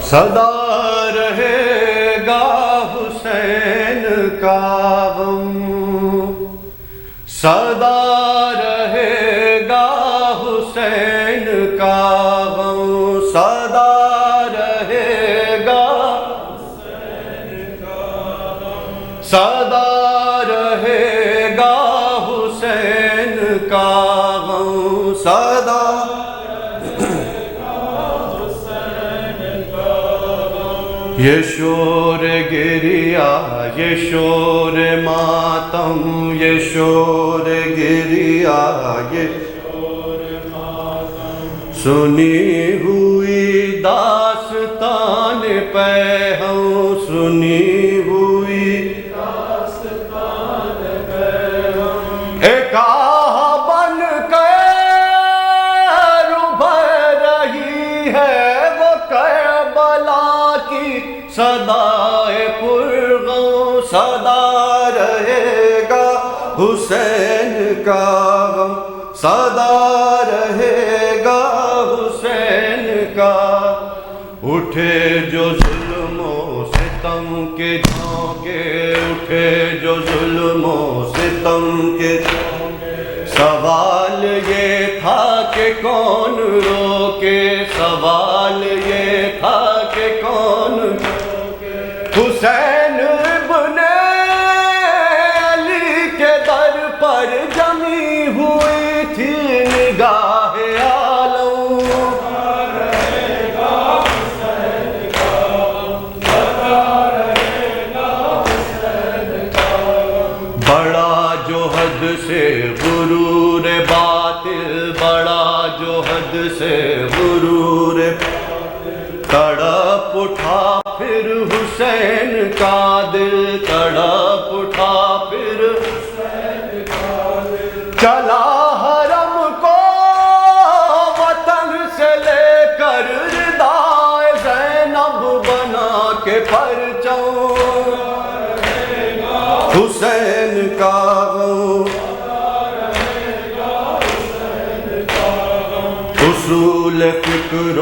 صدا رہے گا حسین کا غم، صدا رہے گا حسین کا غم، صدا رہے گا حسین کا غم، صدا رہے گا حسین کا غم، صدا یہ شور گریا، یہ شور ماتم، یہ شور گریا، یہ شور ماتم، سنی ہوئی داستان پہ ہم، سنی ہوئی داستان پہ ہم، ایک آہ بن کے ابھر رہی ہے وہ کربلا کی صدائے پرغم، صدا رہے گا حسین کا غم، صدا رہے گا حسین کا، اٹھے جو ظلم و ستم کے جھونکے، اٹھے جو ظلم و ستم کے جھونکے، سوال یہ تھا کہ کون روکے، سوال یہ تھا کہ کون حسین ابن علی کے در پر جمی ہوئی تھی نگاہ عالم، رہے گا حسین کا غم، صدا رہے گا حسین کا غم، بڑا جو حد سے غرور باطل، بڑا جو حد سے غرور تڑپ اٹھا پھر حسین کا دل، تڑپ اٹھا پھر حسین کا دل، چلا حرم کو وطن سے لے کر ردائے زینب بنا کے پرچم، حسین کا غم، اصول فکر و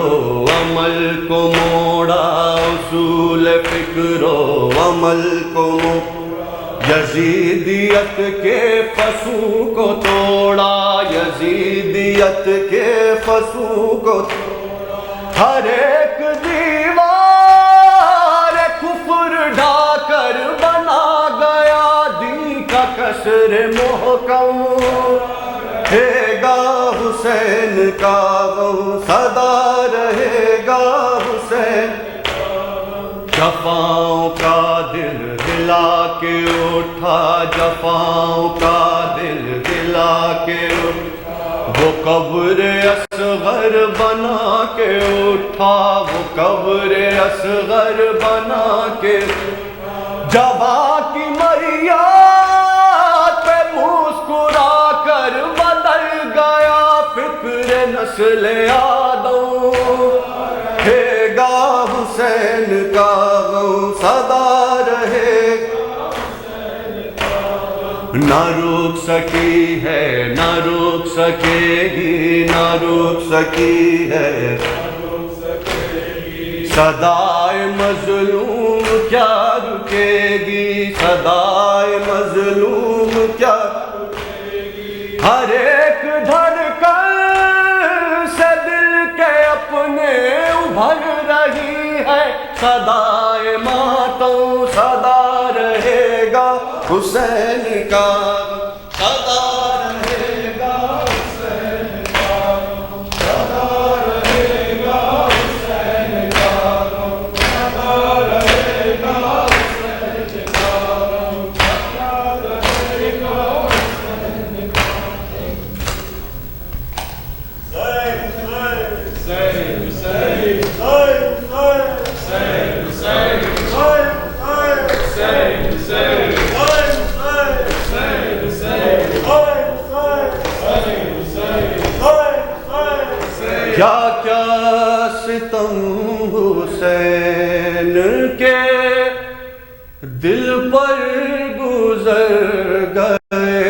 عمل کو موڑا، اصول فکر و عمل کو موڑا، یزیدیت کے فسوں کو توڑا، یزیدیت کے فسوں کو توڑا، ہر ایک دیوار کفر ڈھا کر بنا گیا دین کا قصر محکم، رہے گا حسین کا غم، صدا رہے گا حسین، جفاؤں کا دل ہلا کے اٹھا، جفاؤں کا دل ہلا کے اٹھا، وہ قبر اصغر بنا کے اٹھا، وہ قبر اصغر بنا کے، جوان کی میات پہ مسکرا کر بدل گیا فکر نسل آدم، رہے گا حسین کا غم، صدا رہے گا حسین کا غم، نہ روک سکی ہے نہ روک سکے گی، نہ روک سکی ہے صدائے مظلوم کیا رکے گی، صدائے مظلوم کیا رکے گی، ہر ایک دھڑکن سے دل کے اپنے ابھر رہی ہے صدائے ماتم، صدا رہے گا حسین کا، صدا رہے گا حسین کا، صدا رہے گا حسین کا، صدا رہے گا حسین کا، صدا رہے گا حسین کا، کیا کیا ستم حسین کے دل پر گزر گئے،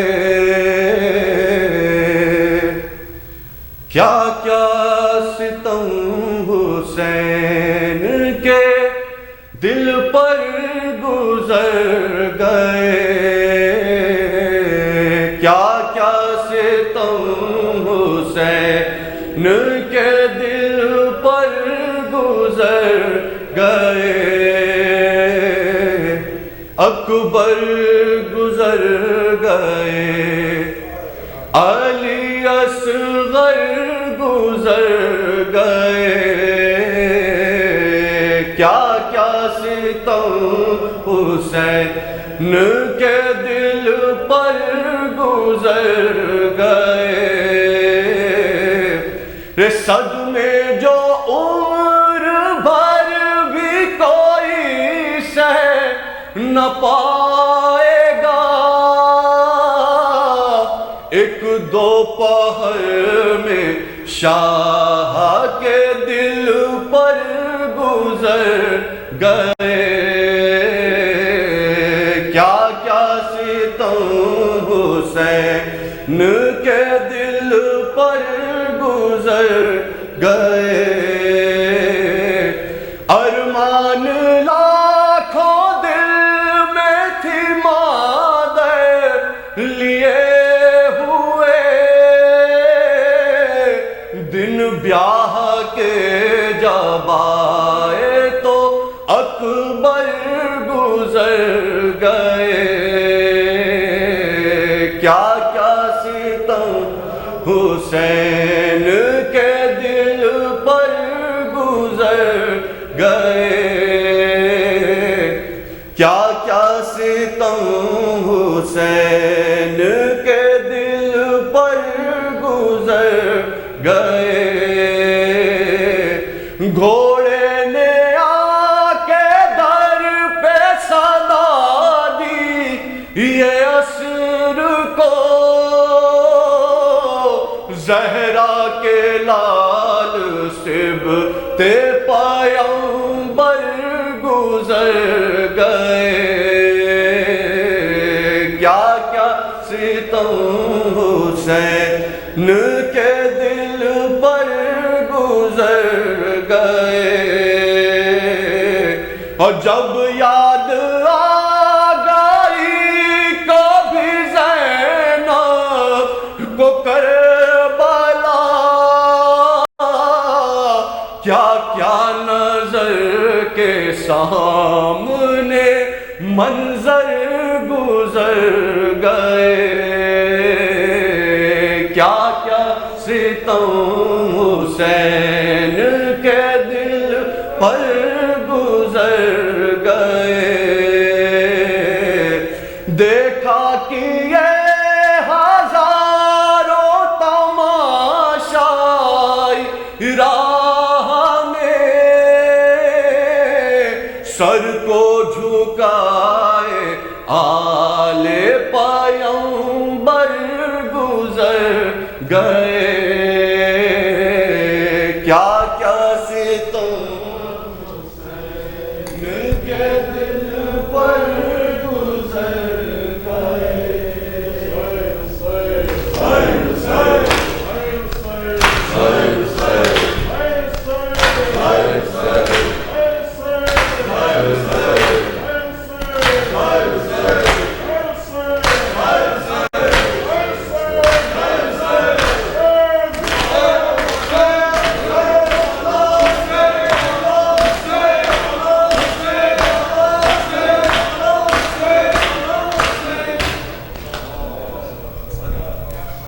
کیا کیا ستم حسین کے کے دل پر گزر گئے، اکبر گزر گئے، علی اصغر گزر گئے، کیا کیا ستم حسین کے دل پر گزر گئے، صدمے جو عمر بھر بھی کوئی سہ نہ پائے گا، ایک دوپہر میں شاہ کے دل پر گزر گئے، کیا کیا ستم حسین کے دل پر گزر گئے، ارمان لاکھوں دل میں تھی مادر لیے ہوئے، دن بیاہ کے جب آئے تو اکبر گزر گئے، کیا کیا ستم حسین کے دل پر گزر گئے، کیا کیا ستم حسین کے دل پر گزر گئے، گھوڑے نے آ کے در پہ صدا دی یہ عصر کو، زہرا کے لال صبط پیغمبر گزر گئے، کیا کیا ستم حسین کے دل پر گزر گئے، اور جب یاد آ گئی کبھی زینب کو کربلا، کیا کیا نظر کے سامنے منظر گزر گئے، کیا کیا ستم حسین کے دل پر گزر گئے، دیکھا کہ یہ ہزاروں تماشائی